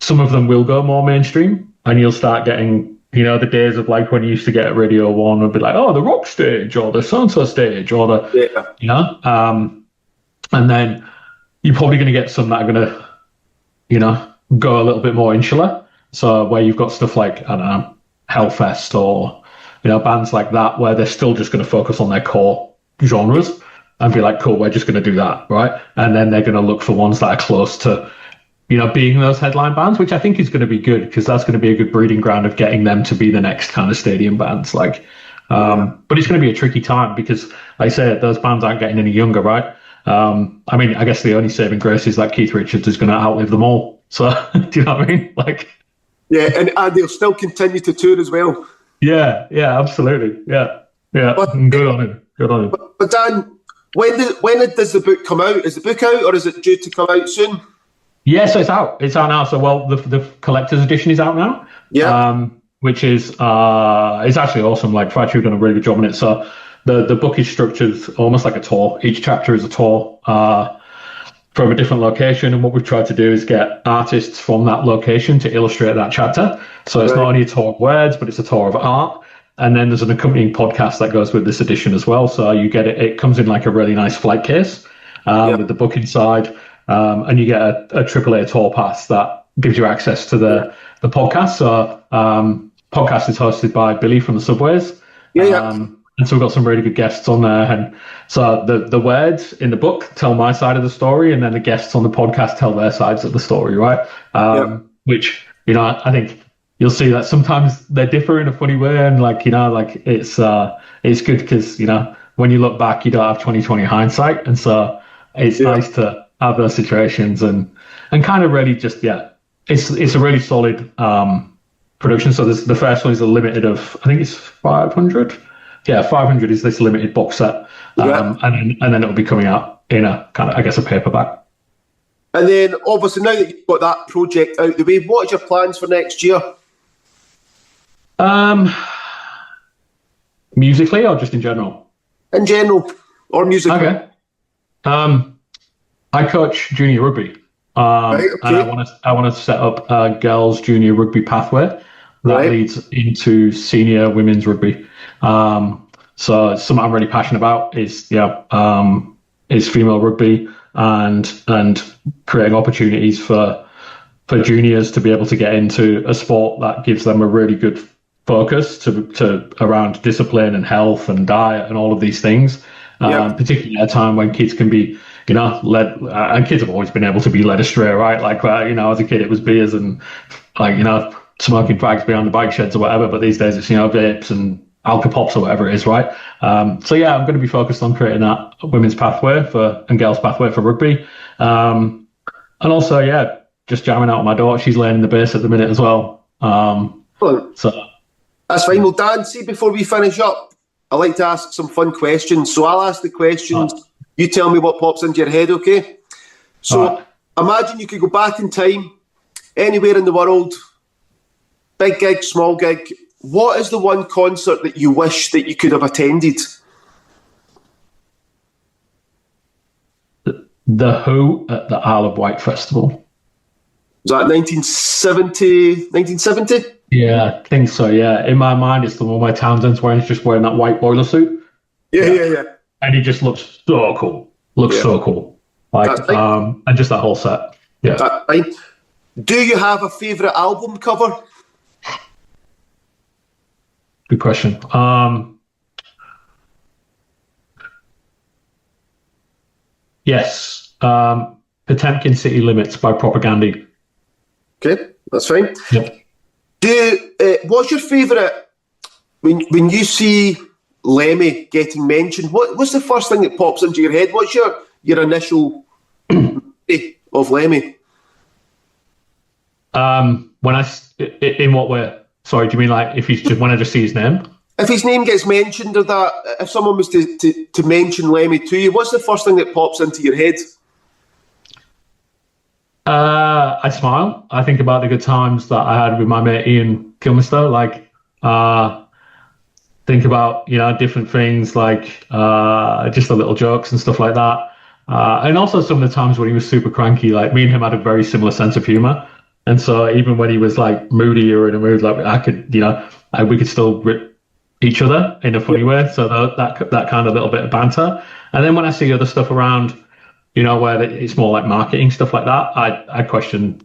some of them will go more mainstream, and you'll start getting, the days of like when you used to get at Radio 1 would be like, oh, the rock stage or the so-and-so stage or and then you're probably going to get some that are going to, go a little bit more insular. So where you've got stuff like, I don't know, Hellfest or, bands like that, where they're still just going to focus on their core genres and be like, cool, we're just going to do that, right? And then they're going to look for ones that are close to, being those headline bands, which I think is going to be good, because that's going to be a good breeding ground of getting them to be the next kind of stadium bands. But it's going to be a tricky time because, like I said, those bands aren't getting any younger, right? I guess the only saving grace is that Keith Richards is going to outlive them all. So, do you know what I mean? Yeah, and they'll still continue to tour as well. Yeah, absolutely. Yeah. But, good on him. But Dan, when does the book come out? Is the book out, or is it due to come out soon? Yeah, so it's out. It's out now. So, the collector's edition is out now. Yeah. Which is it's actually awesome. Like, Fratch done a really good job on it. So the book is structured almost like a tour. Each chapter is a tour from a different location, and what we've tried to do is get artists from that location to illustrate that chapter. So it's not only a tour of words, but it's a tour of art. And then there's an accompanying podcast that goes with this edition as well. So you get it. It comes in like a really nice flight case with the book inside. And you get a AAA tour pass that gives you access to the podcast. So podcast is hosted by Billy from the Subways. And so we've got some really good guests on there. And so the words in the book tell my side of the story, and then the guests on the podcast tell their sides of the story, right? Which, I think you'll see that sometimes they differ in a funny way. And it's good because, when you look back, you don't have 20/20 hindsight. And so it's nice to have those situations and kind of really just, it's a really solid production. So the first one is a limited of, I think it's 500. Yeah, 500 is this limited box set. And then it'll be coming out in a kind of, I guess, a paperback. And then obviously now that you've got that project out the way, what are your plans for next year? Musically or just in general? In general, or musically. Okay. I coach junior rugby, and I want to set up a girls' junior rugby pathway that leads into senior women's rugby. So something I'm really passionate about is female rugby and creating opportunities for juniors to be able to get into a sport that gives them a really good focus to around discipline and health and diet and all of these things. Particularly at a time when kids can be, led, and kids have always been able to be led astray, right? As a kid, it was beers and smoking fags behind the bike sheds or whatever. But these days it's, vapes and Alka-Pops or whatever it is, right? I'm going to be focused on creating that women's pathway and girls' pathway for rugby. And also, just jamming out with my daughter. She's learning the bass at the minute as well. So that's fine. Well, Dan, see, before we finish up, I like to ask some fun questions. So I'll ask the questions. You tell me what pops into your head, okay? So imagine you could go back in time, anywhere in the world, big gig, small gig. What is the one concert that you wish that you could have attended? The Who at the Isle of Wight Festival. Was that 1970? Yeah, I think so, yeah. In my mind, it's the one where Townsend's just wearing that white boiler suit. Yeah. And he just looks so cool. So cool. And just that whole set. Yeah. That's fine. Do you have a favourite album cover? Good question. Yes. Potemkin City Limits by Propaganda. Okay, that's fine. Yep. What's your favourite, when you see Lemmy getting mentioned, what's the first thing that pops into your head? What's your initial of Lemmy? In what way? Sorry, do you mean like when I just see his name? If his name gets mentioned, or that if someone was to mention Lemmy to you, what's the first thing that pops into your head? I smile. I think about the good times that I had with my mate Ian Kilmister. Think about different things like just the little jokes and stuff like that, and also some of the times when he was super cranky. Like me and him had a very similar sense of humor, And so even when he was like moody or in a mood, like I could, we could still rip each other in a funny way. So that kind of little bit of banter. And then when I see other stuff around, where it's more like marketing stuff like that, I question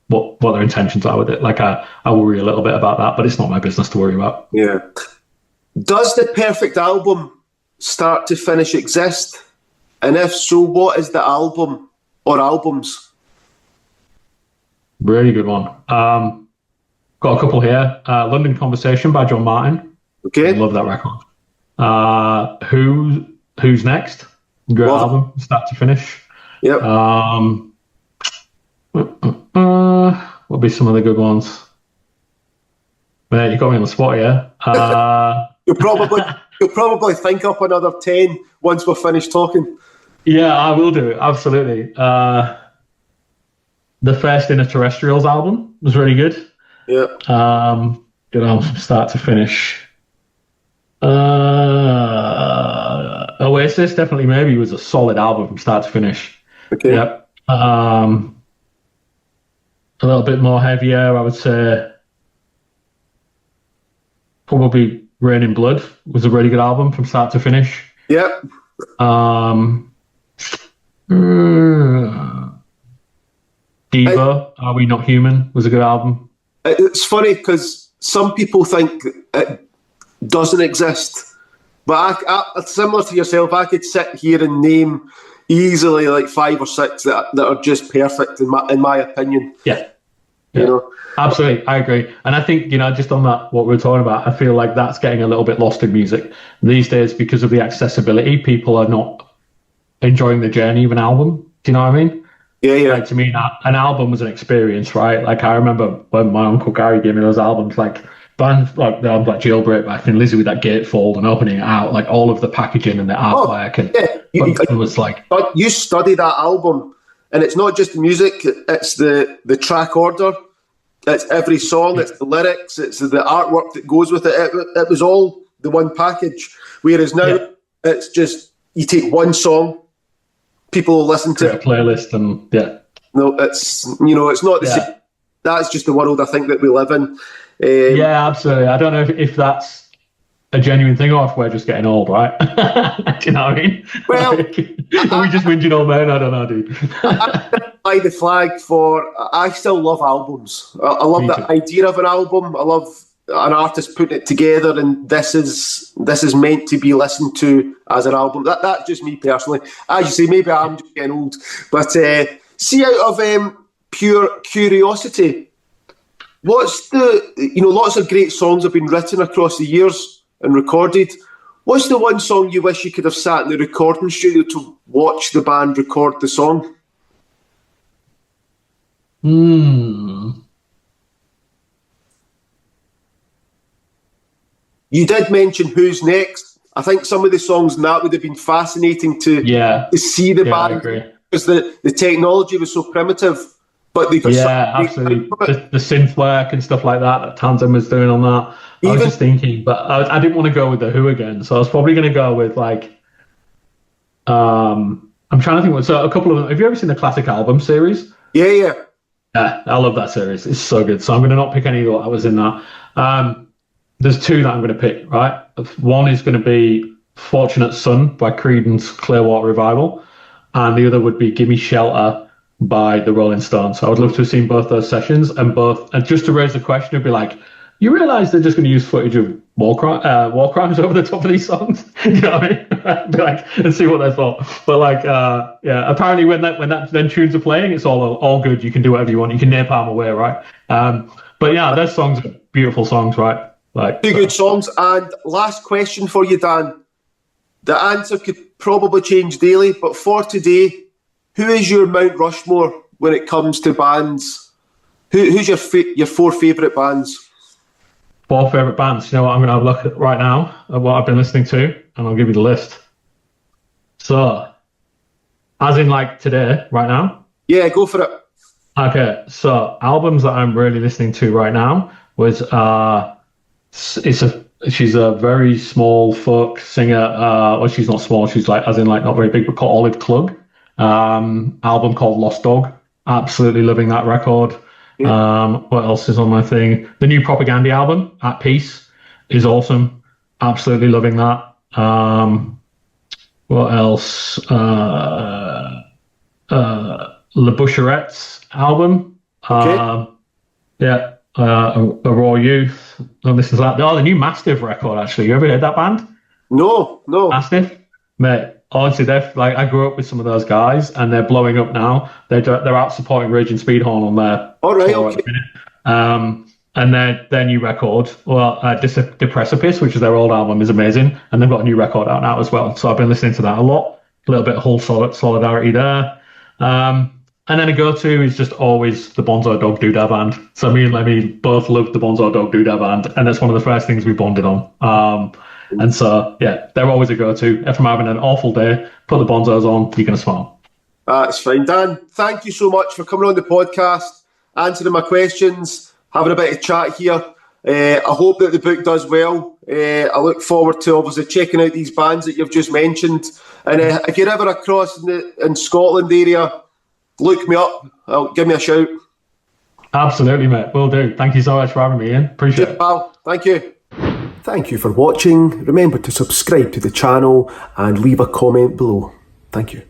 what their intentions are with it. Like I worry a little bit about that, but it's not my business to worry about. Yeah. Does the perfect album start to finish exist? And if so, what is the album or albums? Really good one. Got a couple here. London Conversation by John Martin. Okay. I love that record. Who's Next? Great album, start to finish. Yep. What'll be some of the good ones? Man, you got me on the spot here. You'll probably think up another 10 once we're finished talking. Yeah, I will do. Absolutely. The first Inner Terrestrials album was really good. Yeah. Good album from start to finish. Oasis, definitely maybe, was a solid album from start to finish. Okay. Yep. A little bit more heavier, I would say. Probably Rain in Blood was a really good album from start to finish. Yep. Diva, Are We Not Human was a good album. It's funny because some people think it doesn't exist. But I, similar to yourself, I could sit here and name easily like 5 or 6 that are just perfect in my opinion. Yeah. Absolutely, I agree. And I think, just on that, what we're talking about, I feel like that's getting a little bit lost in music these days because of the accessibility. People are not enjoying the journey of an album. Do you know what I mean? Yeah. Like, to me, an album was an experience, right? Like, I remember when my Uncle Gary gave me those albums, like bands like Jailbreak back and Lizzie with that gatefold and opening it out, like all of the packaging and the artwork. It was like... You study that album, and it's not just the music, it's the track order, it's every song, it's the lyrics, it's the artwork that goes with it. It was all the one package. Whereas now, it's just, you take one song, people will listen to a playlist and no, it's it's not the same. That's just the world I think that we live in. Yeah, absolutely. I don't know if that's a genuine thing or if we're just getting old, right? Do you know what I mean? Well, are we just whinging old men? I don't know, dude. I the flag for. I still love albums. I love the idea of an album. I love an artist putting it together, and this is meant to be listened to as an album. That's just me personally. As you say, maybe I'm just getting old, but see, out of pure curiosity, what's the lots of great songs have been written across the years and recorded. What's the one song you wish you could have sat in the recording studio to watch the band record the song? You did mention Who's Next. I think some of the songs in that would have been fascinating to see the band, because the technology was so primitive. But they got absolutely. The synth work and stuff like that Townsend was doing on that. I was just thinking, but I didn't want to go with The Who again, so I was probably going to go with like, I'm trying to think. So a couple of them. Have you ever seen the Classic Album series? Yeah, I love that series. It's so good. So I'm going to not pick any that was in that. There's 2 that I'm going to pick, right? One is going to be Fortunate Son by Creedence Clearwater Revival, and the other would be Gimme Shelter by the Rolling Stones. So I would love to have seen both those sessions, and just to raise the question, it'd be like, you realise they're just going to use footage of war crimes over the top of these songs? You know what I mean? And see what they thought. But apparently when that then tunes are playing, it's all good. You can do whatever you want. You can napalm away, right? But yeah, those songs are beautiful songs, right? Two good songs. And last question for you, Dan. The answer could probably change daily, but for today, who is your Mount Rushmore when it comes to bands? Who's your 4 favourite bands? 4 favourite bands. You know what? I'm going to have a look at right now at what I've been listening to, and I'll give you the list. So, as in like today, right now? Yeah, go for it. Okay, so albums that I'm really listening to right now was she's a very small folk singer. Well, she's not small. She's like, as in like not very big, but called Olive Klug. Album called Lost Dog. Absolutely loving that record. What else is on my thing? The new Propaganda album, At Peace, is awesome. Absolutely loving that. What else? Le Boucherette's album. A Raw Youth. Don't listen to that. Oh, the new Mastiff record, actually. You ever heard that band? No. Mastiff? Mate, honestly, they're like, I grew up with some of those guys, and they're blowing up now. They're out supporting Raging Speedhorn on their tour at the minute. And their new record, Deprecipice, which is their old album, is amazing. And they've got a new record out now as well. So I've been listening to that a lot. A little bit of Hull solidarity there. And then a go-to is just always the Bonzo Dog Doodah Band. So me and Lemmy both love the Bonzo Dog Doodah Band, and that's one of the first things we bonded on. And so, yeah, they're always a go-to. If I'm having an awful day, put the Bonzos on, you're going to smile. That's fine. Dan, thank you so much for coming on the podcast, answering my questions, having a bit of chat here. I hope that the book does well. I look forward to obviously checking out these bands that you've just mentioned. And if you're ever across in Scotland area, look me up. Give me a shout. Absolutely, mate. Will do. Thank you so much for having me, Ian. Appreciate it. Pal. Thank you. Thank you for watching. Remember to subscribe to the channel and leave a comment below. Thank you.